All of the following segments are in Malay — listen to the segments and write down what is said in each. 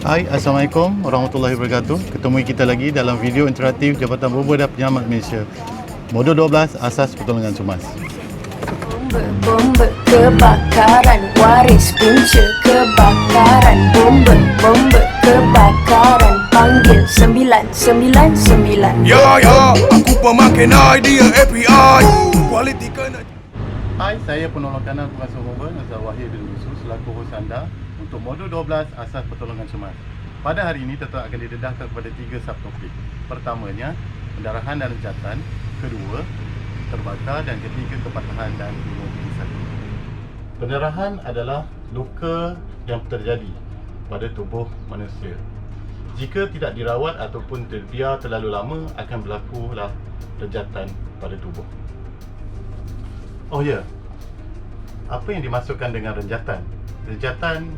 Hai, Assalamualaikum warahmatullahi wabarakatuh. Ketemu kita lagi dalam video interaktif Jabatan Bomba dan Penyelamat Malaysia. Modul 12, Asas Pertolongan Cemas. Bomba kebakaran, waris punca kebakaran. Bomba kebakaran, panggil 999. Ya, aku pemakai idea API. Kualiti kena. Hai, saya penolong kanan pengasuh bomba Nazar Wahid bin Yusuf selaku hos anda untuk modul 12 Asas Pertolongan Cemas. Pada hari ini tetap akan didedahkan kepada 3 subtopik. Pertamanya, pendarahan dan rencatan. Kedua, terbakar, dan ketiga, kepatahan dan imobilisasi. Pendarahan adalah luka yang terjadi pada tubuh manusia. Jika tidak dirawat ataupun terbiar terlalu lama, akan berlakulah rejatan pada tubuh. Oh ya, apa yang dimaksudkan dengan rejatan? Rejatan,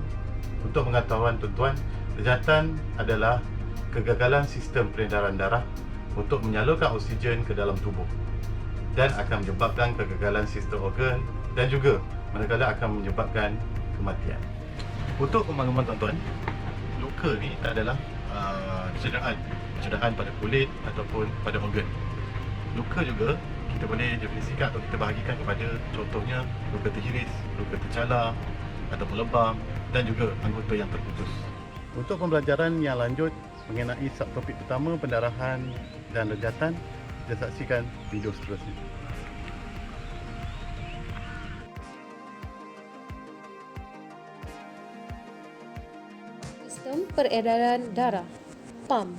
untuk pengetahuan tuan-tuan, rejatan adalah kegagalan sistem peredaran darah untuk menyalurkan oksigen ke dalam tubuh dan akan menyebabkan kegagalan sistem organ dan juga kadang-kadang akan menyebabkan kematian. Untuk pemahaman tuan-tuan, luka ni adalah cederaan pada kulit ataupun pada organ. Luka juga kita boleh definisikan atau kita bahagikan kepada contohnya luka terhiris, luka tercalar ataupun lebam dan juga anggota yang terputus. Untuk pembelajaran yang lanjut mengenai subtopik pertama, pendarahan dan rejatan, kita saksikan video seterusnya. Sistem peredaran darah. PAM.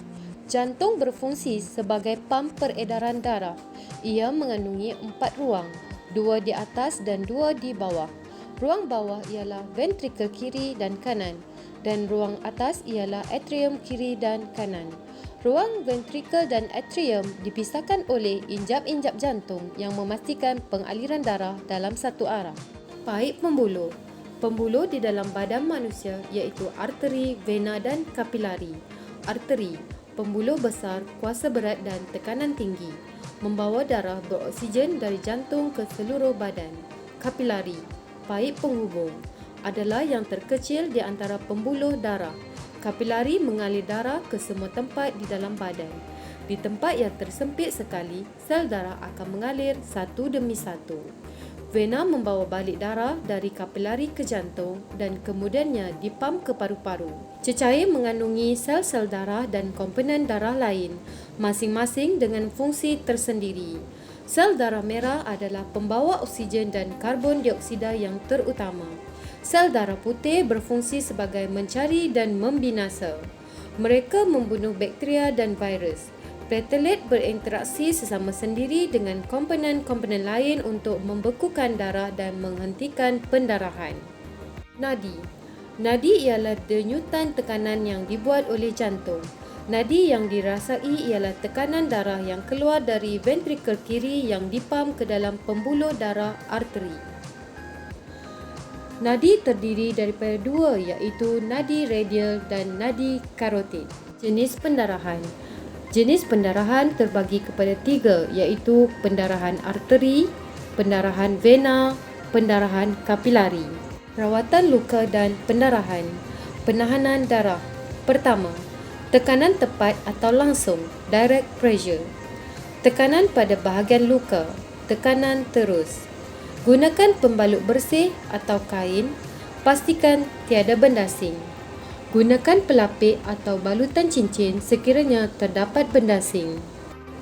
Jantung berfungsi sebagai pam peredaran darah. Ia mengandungi 4 ruang, 2 di atas dan 2 di bawah. Ruang bawah ialah ventrikel kiri dan kanan dan ruang atas ialah atrium kiri dan kanan. Ruang ventrikel dan atrium dipisahkan oleh injap-injap jantung yang memastikan pengaliran darah dalam satu arah. Paip pembuluh. Pembuluh di dalam badan manusia iaitu arteri, vena dan kapilari. Arteri, pembuluh besar, kuasa berat dan tekanan tinggi, membawa darah beroksigen dari jantung ke seluruh badan. Kapilari, paip penghubung, adalah yang terkecil di antara pembuluh darah. Kapilari mengalir darah ke semua tempat di dalam badan. Di tempat yang tersempit sekali, sel darah akan mengalir satu demi satu. Vena membawa balik darah dari kapilari ke jantung dan kemudiannya dipam ke paru-paru. Cecair mengandungi sel-sel darah dan komponen darah lain, masing-masing dengan fungsi tersendiri. Sel darah merah adalah pembawa oksigen dan karbon dioksida yang terutama. Sel darah putih berfungsi sebagai mencari dan membinasa. Mereka membunuh bakteria dan virus. Platelet berinteraksi sesama sendiri dengan komponen-komponen lain untuk membekukan darah dan menghentikan pendarahan. Nadi. Nadi ialah denyutan tekanan yang dibuat oleh jantung. Nadi yang dirasai ialah tekanan darah yang keluar dari ventrikel kiri yang dipam ke dalam pembuluh darah arteri. Nadi terdiri daripada 2 iaitu nadi radial dan nadi karotid. Jenis pendarahan. Jenis pendarahan terbagi kepada 3 iaitu pendarahan arteri, pendarahan vena, pendarahan kapilari. Rawatan luka dan pendarahan. Penahanan darah. Pertama, tekanan tepat atau langsung, direct pressure. Tekanan pada bahagian luka, tekanan terus. Gunakan pembalut bersih atau kain, pastikan tiada bendasing. Gunakan pelapik atau balutan cincin sekiranya terdapat bendasing.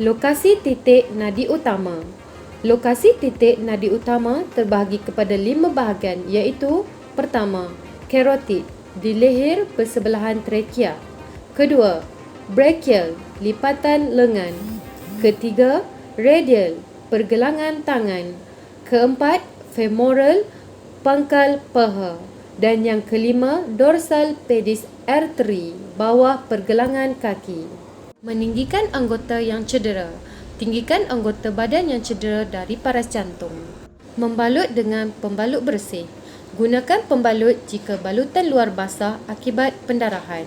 Lokasi titik nadi utama. Lokasi titik nadi utama terbahagi kepada 5 bahagian iaitu: pertama, karotid di leher bersebelahan trakea. Kedua, brachial, lipatan lengan. Ketiga, radial, pergelangan tangan. Keempat, femoral, pangkal paha. Dan yang kelima, dorsal pedis artery, bawah pergelangan kaki. Meninggikan anggota yang cedera. Tinggikan anggota badan yang cedera dari paras jantung. Membalut dengan pembalut bersih. Gunakan pembalut jika balutan luar basah akibat pendarahan.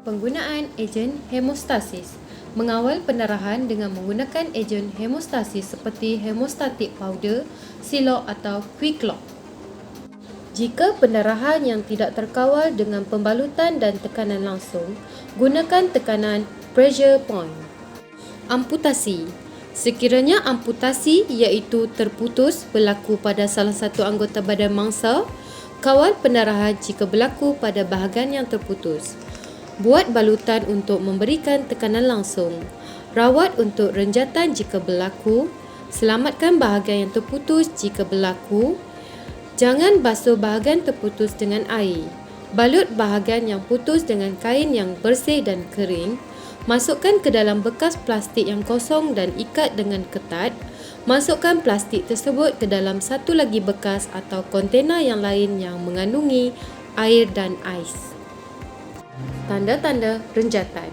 Penggunaan ejen hemostasis. Mengawal pendarahan dengan menggunakan ejen hemostasis seperti hemostatic powder, silok atau quick lock. Jika pendarahan yang tidak terkawal dengan pembalutan dan tekanan langsung, gunakan tekanan pressure point. Amputasi. Sekiranya amputasi iaitu terputus berlaku pada salah satu anggota badan mangsa, kawal pendarahan jika berlaku pada bahagian yang terputus. Buat balutan untuk memberikan tekanan langsung. Rawat untuk renjatan jika berlaku. Selamatkan bahagian yang terputus jika berlaku. Jangan basuh bahagian terputus dengan air. Balut bahagian yang putus dengan kain yang bersih dan kering. Masukkan ke dalam bekas plastik yang kosong dan ikat dengan ketat. Masukkan plastik tersebut ke dalam satu lagi bekas atau kontena yang lain yang mengandungi air dan ais. Tanda-tanda renjatan.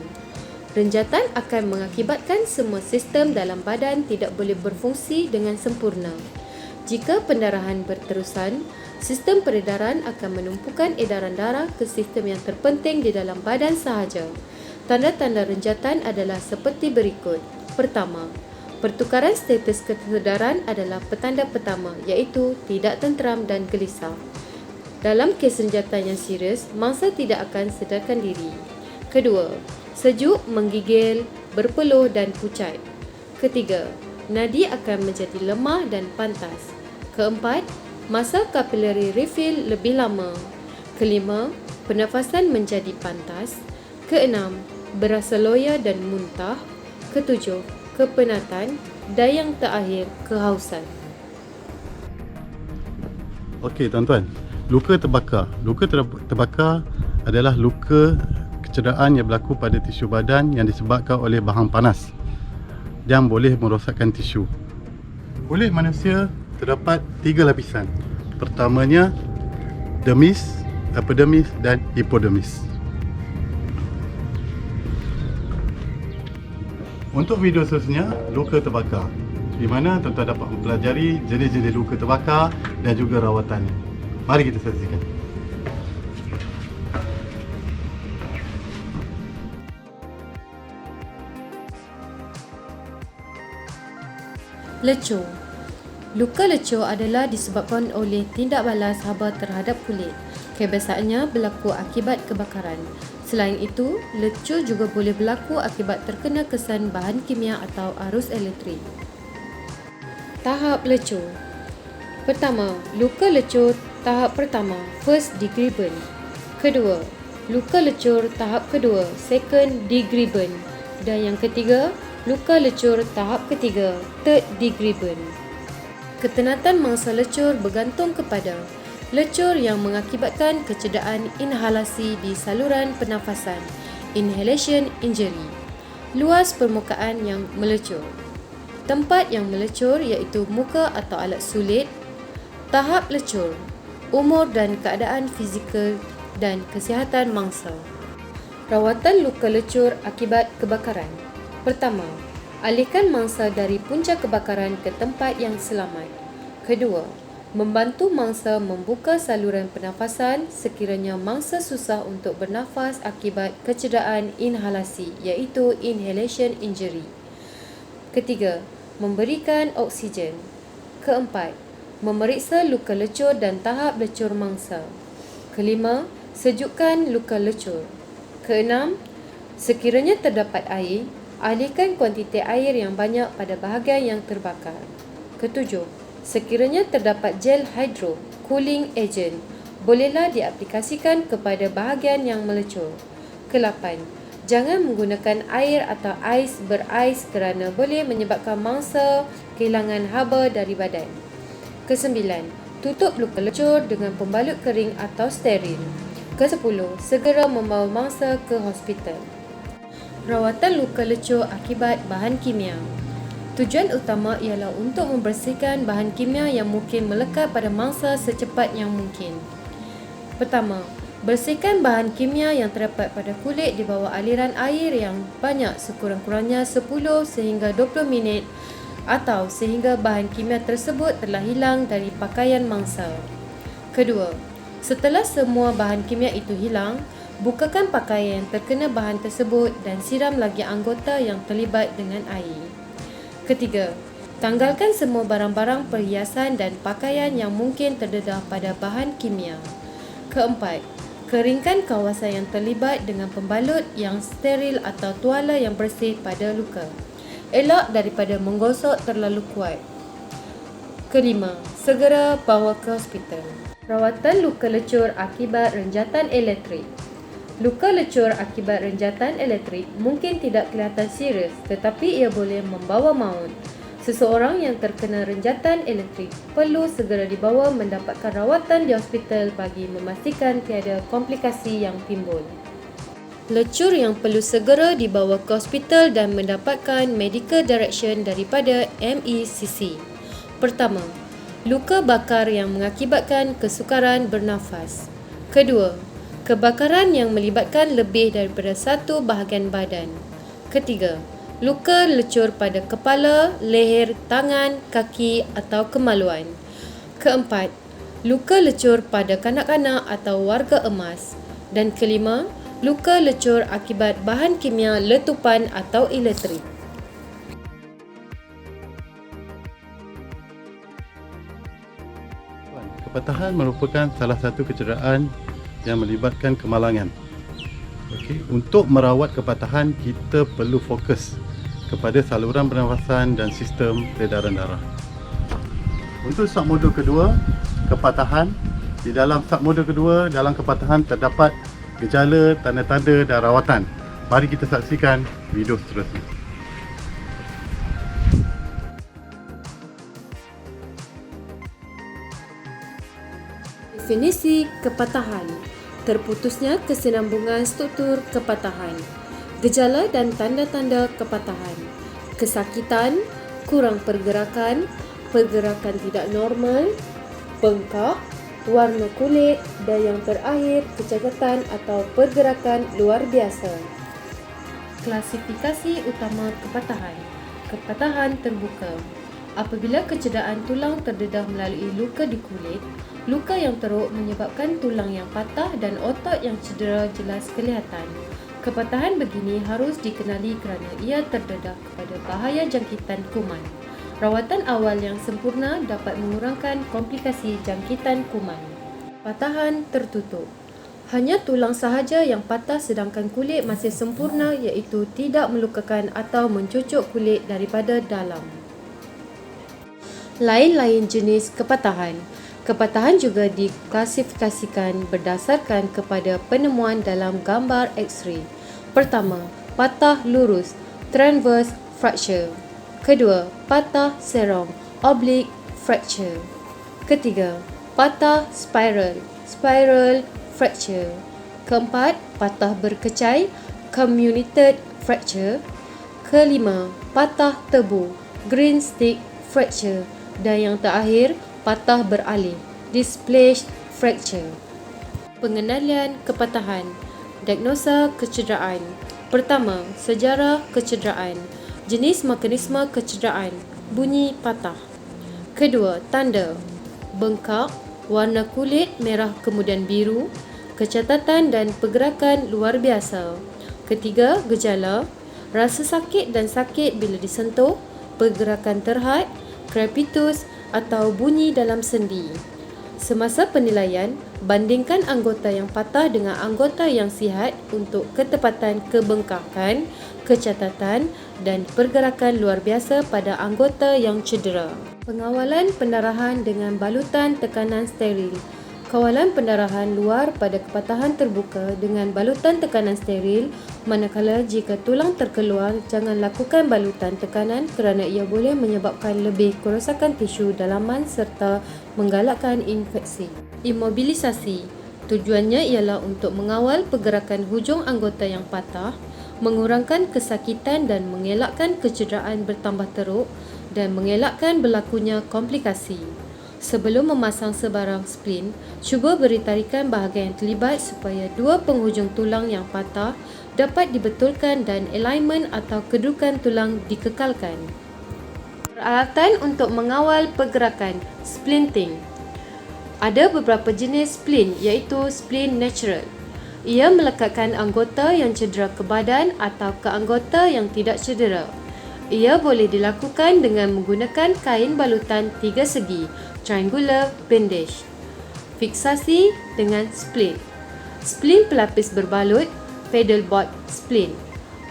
Renjatan akan mengakibatkan semua sistem dalam badan tidak boleh berfungsi dengan sempurna. Jika pendarahan berterusan, sistem peredaran akan menumpukan edaran darah ke sistem yang terpenting di dalam badan sahaja. Tanda-tanda renjatan adalah seperti berikut. Pertama, pertukaran status kesedaran adalah petanda pertama iaitu tidak tenteram dan gelisah. Dalam kes renjatan yang serius, mangsa tidak akan sedarkan diri. Kedua, sejuk, menggigil, berpeluh dan pucat. Ketiga, nadi akan menjadi lemah dan pantas. Keempat, masa kapilari refill lebih lama. Kelima, pernafasan menjadi pantas. Keenam, berasa loya dan muntah. Ketujuh, kepenatan. Dan yang terakhir, kehausan. Okey tuan-tuan, luka terbakar. Luka terbakar adalah luka kecederaan yang berlaku pada tisu badan yang disebabkan oleh bahan panas yang boleh merosakkan tisu. Kulit manusia terdapat 3 lapisan. Pertamanya dermis, epidermis dan hipodermis. Untuk video seterusnya, luka terbakar, di mana tuan-tuan dapat mempelajari jenis-jenis luka terbakar dan juga rawatannya. Mari kita saksikan. Lecur. Luka lecur adalah disebabkan oleh tindak balas haba terhadap kulit. Kebiasaannya berlaku akibat kebakaran. Selain itu, lecur juga boleh berlaku akibat terkena kesan bahan kimia atau arus elektrik. Tahap lecur. Pertama, luka lecur tahap pertama, first degree burn. Kedua, luka lecur tahap kedua, second degree burn. Dan yang ketiga, luka lecur tahap ketiga, third degree burn. Ketenatan mangsa lecur bergantung kepada lecur yang mengakibatkan kecederaan inhalasi di saluran pernafasan, inhalation injury. Luas permukaan yang melecur. Tempat yang melecur iaitu muka atau alat sulit. Tahap lecur. Umur dan keadaan fizikal dan kesihatan mangsa. Rawatan luka lecur akibat kebakaran. Pertama, alihkan mangsa dari punca kebakaran ke tempat yang selamat. Kedua, membantu mangsa membuka saluran pernafasan sekiranya mangsa susah untuk bernafas akibat kecederaan inhalasi iaitu inhalation injury. Ketiga, memberikan oksigen. Keempat, memeriksa luka lecur dan tahap lecur mangsa. Kelima, sejukkan luka lecur. Keenam, sekiranya terdapat air, alihkan kuantiti air yang banyak pada bahagian yang terbakar. Ketujuh, sekiranya terdapat gel hydro cooling agent, bolehlah diaplikasikan kepada bahagian yang melecur. Ke-8, jangan menggunakan air atau ais berais kerana boleh menyebabkan mangsa kehilangan haba dari badan. Ke-9, tutup luka lecur dengan pembalut kering atau steril. Ke-10, segera membawa mangsa ke hospital. Rawatan luka lecur akibat bahan kimia. Tujuan utama ialah untuk membersihkan bahan kimia yang mungkin melekat pada mangsa secepat yang mungkin. Pertama, bersihkan bahan kimia yang terdapat pada kulit di bawah aliran air yang banyak sekurang-kurangnya 10 sehingga 20 minit atau sehingga bahan kimia tersebut telah hilang dari pakaian mangsa. Kedua, setelah semua bahan kimia itu hilang, bukakan pakaian yang terkena bahan tersebut dan siram lagi anggota yang terlibat dengan air. Ketiga, Tanggalkan semua barang-barang perhiasan dan pakaian yang mungkin terdedah pada bahan kimia. Keempat, keringkan kawasan yang terlibat dengan pembalut yang steril atau tuala yang bersih pada luka. Elak daripada menggosok terlalu kuat. Kelima, segera bawa ke hospital. Rawatan luka lecur akibat renjatan elektrik. Luka lecur akibat renjatan elektrik mungkin tidak kelihatan serius, tetapi ia boleh membawa maut. Seseorang yang terkena renjatan elektrik perlu segera dibawa mendapatkan rawatan di hospital bagi memastikan tiada komplikasi yang timbul. Lecur yang perlu segera dibawa ke hospital dan mendapatkan medical direction daripada MECC. Pertama, luka bakar yang mengakibatkan kesukaran bernafas. Kedua, kebakaran yang melibatkan lebih daripada satu bahagian badan. Ketiga, luka lecur pada kepala, leher, tangan, kaki atau kemaluan. Keempat, luka lecur pada kanak-kanak atau warga emas. Dan kelima, luka lecur akibat bahan kimia letupan atau elektrik. Kepatahan merupakan salah satu kecederaan yang melibatkan kemalangan. Okey, untuk merawat kepatahan kita perlu fokus kepada saluran pernafasan dan sistem peredaran darah. Untuk submodul kedua, kepatahan. Di dalam submodul kedua, dalam kepatahan terdapat gejala, tanda-tanda dan rawatan. Mari kita saksikan video seterusnya. Definisi kepatahan: terputusnya kesinambungan struktur kepatahan. Gejala dan tanda-tanda kepatahan: kesakitan, kurang pergerakan, pergerakan tidak normal, bengkak, warna kulit dan yang terakhir kecacatan atau pergerakan luar biasa. Klasifikasi utama kepatahan: kepatahan terbuka. Apabila kecederaan tulang terdedah melalui luka di kulit, luka yang teruk menyebabkan tulang yang patah dan otot yang cedera jelas kelihatan. Kepatahan begini harus dikenali kerana ia terdedah kepada bahaya jangkitan kuman. Rawatan awal yang sempurna dapat mengurangkan komplikasi jangkitan kuman. Patahan tertutup. Hanya tulang sahaja yang patah sedangkan kulit masih sempurna, iaitu tidak melukakan atau mencucuk kulit daripada dalam. Lain-lain jenis kepatahan. Kepatahan juga diklasifikasikan berdasarkan kepada penemuan dalam gambar X-ray. Pertama, patah lurus, transverse fracture. Kedua, patah serong, oblique fracture. Ketiga, patah spiral, spiral fracture. Keempat, patah berkecai, comminuted fracture. Kelima, patah tebu, green stick fracture. Dan yang terakhir, patah beralih, displaced fracture. Pengenalian kepatahan. Diagnosa kecederaan. Pertama, sejarah kecederaan. Jenis mekanisme kecederaan, bunyi patah. Kedua, tanda: bengkak, warna kulit merah kemudian biru, kecacatan dan pergerakan luar biasa. Ketiga, gejala: rasa sakit dan sakit bila disentuh, pergerakan terhad, crepitus atau bunyi dalam sendi. Semasa penilaian, bandingkan anggota yang patah dengan anggota yang sihat untuk ketepatan kebengkakan, kecacatan dan pergerakan luar biasa pada anggota yang cedera. Pengawalan pendarahan dengan balutan tekanan steril. Kawalan pendarahan luar pada kepatahan terbuka dengan balutan tekanan steril, manakala jika tulang terkeluar, jangan lakukan balutan tekanan kerana ia boleh menyebabkan lebih kerosakan tisu dalaman serta menggalakkan infeksi. Imobilisasi. Tujuannya ialah untuk mengawal pergerakan hujung anggota yang patah, mengurangkan kesakitan dan mengelakkan kecederaan bertambah teruk dan mengelakkan berlakunya komplikasi. Sebelum memasang sebarang splint, cuba beri tarikan bahagian yang terlibat supaya dua penghujung tulang yang patah dapat dibetulkan dan alignment atau kedudukan tulang dikekalkan. Peralatan untuk mengawal pergerakan, splinting. Ada beberapa jenis splint, iaitu splint natural. Ia melekatkan anggota yang cedera ke badan atau ke anggota yang tidak cedera. Ia boleh dilakukan dengan menggunakan kain balutan 3 segi, triangular bandage. Fiksasi dengan splint. Splint pelapis berbalut, paddleboard splint.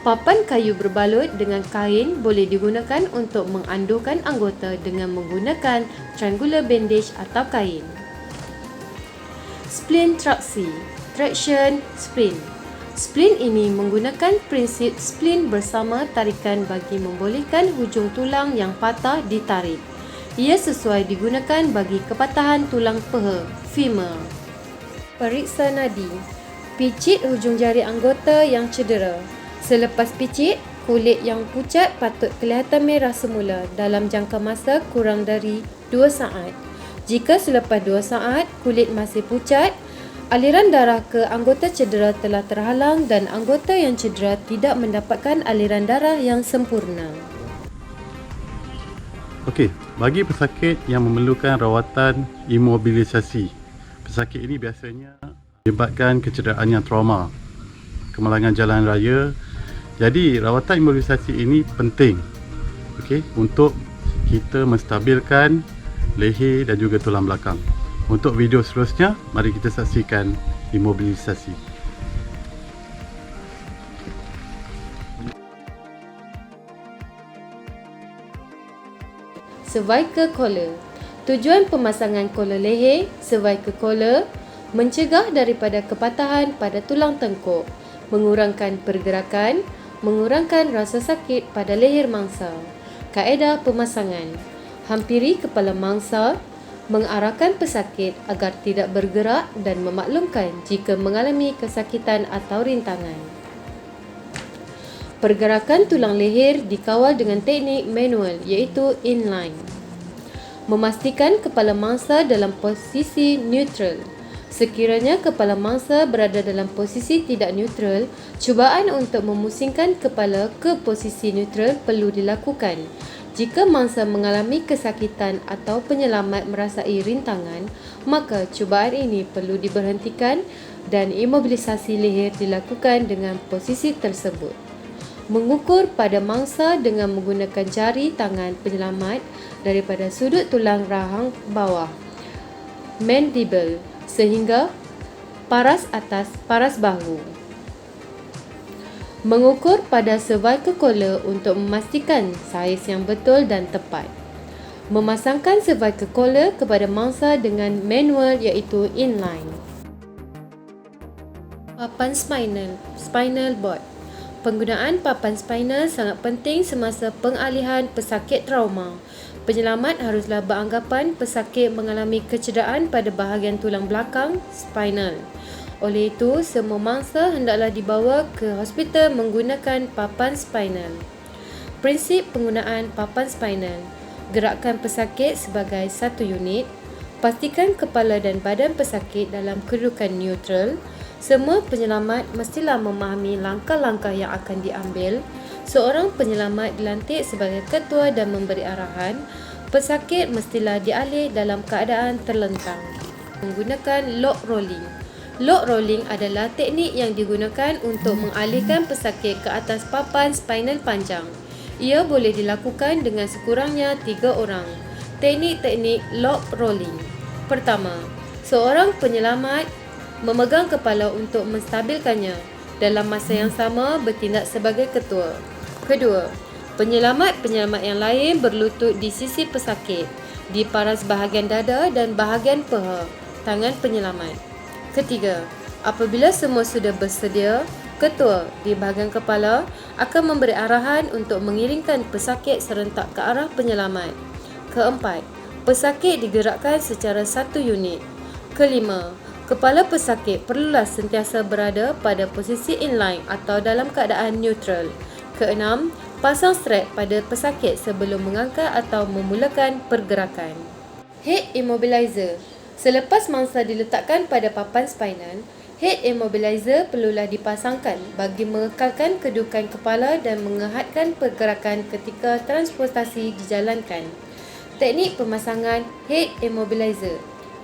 Papan kayu berbalut dengan kain boleh digunakan untuk mengandukan anggota dengan menggunakan triangular bandage atau kain. Splint traction splint. Splint ini menggunakan prinsip splint bersama tarikan bagi membolehkan hujung tulang yang patah ditarik. Ia sesuai digunakan bagi kepatahan tulang peha, femur. Periksa nadi. Picit hujung jari anggota yang cedera. Selepas picit, kulit yang pucat patut kelihatan merah semula dalam jangka masa kurang dari 2 saat. Jika selepas 2 saat kulit masih pucat, aliran darah ke anggota cedera telah terhalang dan anggota yang cedera tidak mendapatkan aliran darah yang sempurna. Okey, bagi pesakit yang memerlukan rawatan imobilisasi, pesakit ini biasanya menyebabkan kecederaan yang trauma, kemalangan jalan raya. Jadi, rawatan imobilisasi ini penting, okey, untuk kita menstabilkan leher dan juga tulang belakang. Untuk video seterusnya, mari kita saksikan imobilisasi. Cervical collar. Tujuan pemasangan collar leher, cervical collar, mencegah daripada kepatahan pada tulang tengkuk, mengurangkan pergerakan, mengurangkan rasa sakit pada leher mangsa. Kaedah pemasangan. Hampiri kepala mangsa, mengarahkan pesakit agar tidak bergerak dan memaklumkan jika mengalami kesakitan atau rintangan. Pergerakan tulang leher dikawal dengan teknik manual iaitu inline. Memastikan kepala mangsa dalam posisi neutral. Sekiranya kepala mangsa berada dalam posisi tidak neutral, cubaan untuk memusingkan kepala ke posisi neutral perlu dilakukan. Jika mangsa mengalami kesakitan atau penyelamat merasai rintangan, maka cubaan ini perlu diberhentikan dan imobilisasi leher dilakukan dengan posisi tersebut. Mengukur pada mangsa dengan menggunakan jari tangan penyelamat daripada sudut tulang rahang bawah, mandible, sehingga paras atas paras bahu. Mengukur pada cervical collar untuk memastikan saiz yang betul dan tepat. Memasangkan cervical collar kepada mangsa dengan manual iaitu inline. Papan spinal board. Penggunaan papan spinal sangat penting semasa pengalihan pesakit trauma. Penyelamat haruslah beranggapan pesakit mengalami kecederaan pada bahagian tulang belakang spinal. Oleh itu, semua mangsa hendaklah dibawa ke hospital menggunakan papan spinal. Prinsip penggunaan papan spinal. Gerakkan pesakit sebagai satu unit. Pastikan kepala dan badan pesakit dalam kedudukan neutral. Semua penyelamat mestilah memahami langkah-langkah yang akan diambil. Seorang penyelamat dilantik sebagai ketua dan memberi arahan. Pesakit mestilah dialih dalam keadaan terlentang. Menggunakan lock rolling. Lock rolling adalah teknik yang digunakan untuk mengalihkan pesakit ke atas papan spinal panjang. Ia boleh dilakukan dengan sekurangnya 3 orang. Teknik-teknik lock rolling. Pertama, seorang penyelamat memegang kepala untuk menstabilkannya. Dalam masa yang sama, bertindak sebagai ketua. Kedua, penyelamat-penyelamat yang lain berlutut di sisi pesakit, di paras bahagian dada dan bahagian peha, tangan penyelamat. Ketiga, apabila semua sudah bersedia, ketua di bahagian kepala akan memberi arahan untuk mengiringkan pesakit serentak ke arah penyelamat. Keempat, pesakit digerakkan secara satu unit. Kelima, kepala pesakit perlulah sentiasa berada pada posisi inline atau dalam keadaan neutral. Keenam, pasang strap pada pesakit sebelum mengangkat atau memulakan pergerakan. Head immobilizer. Selepas mangsa diletakkan pada papan spinal, head immobilizer perlulah dipasangkan bagi mengekalkan kedudukan kepala dan mengehatkan pergerakan ketika transportasi dijalankan. Teknik pemasangan head immobilizer.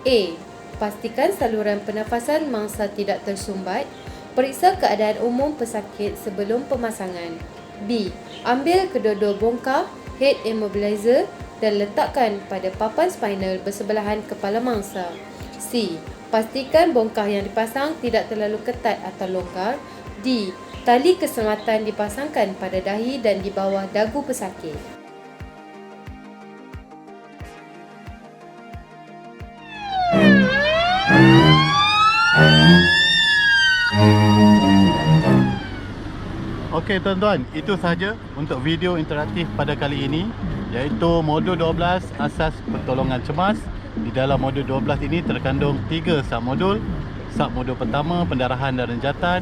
A. Pastikan saluran pernafasan mangsa tidak tersumbat. Periksa keadaan umum pesakit sebelum pemasangan. B. Ambil kedua-dua bongkah head immobilizer dan letakkan pada papan spinal bersebelahan kepala mangsa. C. Pastikan bongkah yang dipasang tidak terlalu ketat atau longgar. D. Tali keselamatan dipasangkan pada dahi dan di bawah dagu pesakit. Okey tuan-tuan, itu sahaja untuk video interaktif pada kali ini, iaitu modul 12 asas pertolongan cemas. Di dalam modul 12 ini terkandung 3 submodul. Submodul pertama pendarahan dan renjatan,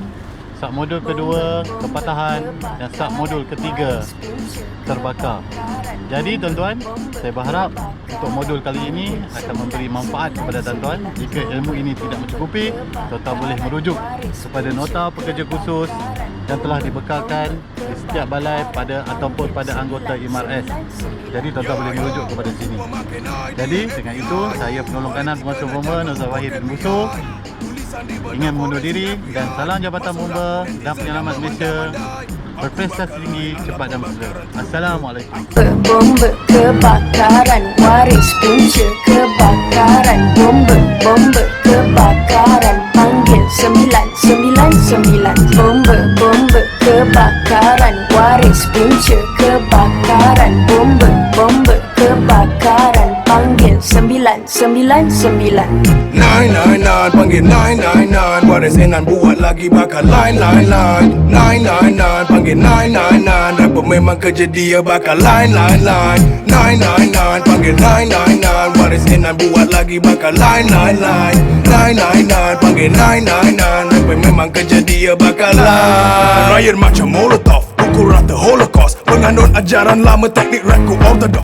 submodul kedua kepatahan dan submodul ketiga terbakar. Jadi tuan-tuan, saya berharap untuk modul kali ini akan memberi manfaat kepada tuan-tuan. Jika ilmu ini tidak mencukupi, tuan-tuan boleh merujuk kepada nota pekerja khusus yang telah dibekalkan di setiap balai ataupun pada anggota IMARS. Jadi tuan-tuan boleh merujuk kepada sini. Jadi dengan itu, saya penolong kanan penguasa bomba Nozal Wahid bin Musuh ingin mengundur diri, dan salam Jabatan Bomba dan Penyelamat Malaysia berprestasi tinggi, cepat dan mesra. Assalamualaikum. Bomba kebakaran, waris punca kebakaran. Bomba kebakaran, panggil 999. Bomba kebakaran, waris punca kebakaran. Bomba kebakaran, panggil 999. 999 panggil 999. Waris Enan buat lagi bakal line. 999 panggil 999. Rapper memang kerja dia bakal line. 999 panggil 999. Waris Enan buat lagi bakal line. 999 panggil 999. Rapper memang kerja dia bakal line. Rakyat macam Molotov, pukul rata Holocaust, penganut ajaran lama teknik reku ortodoks.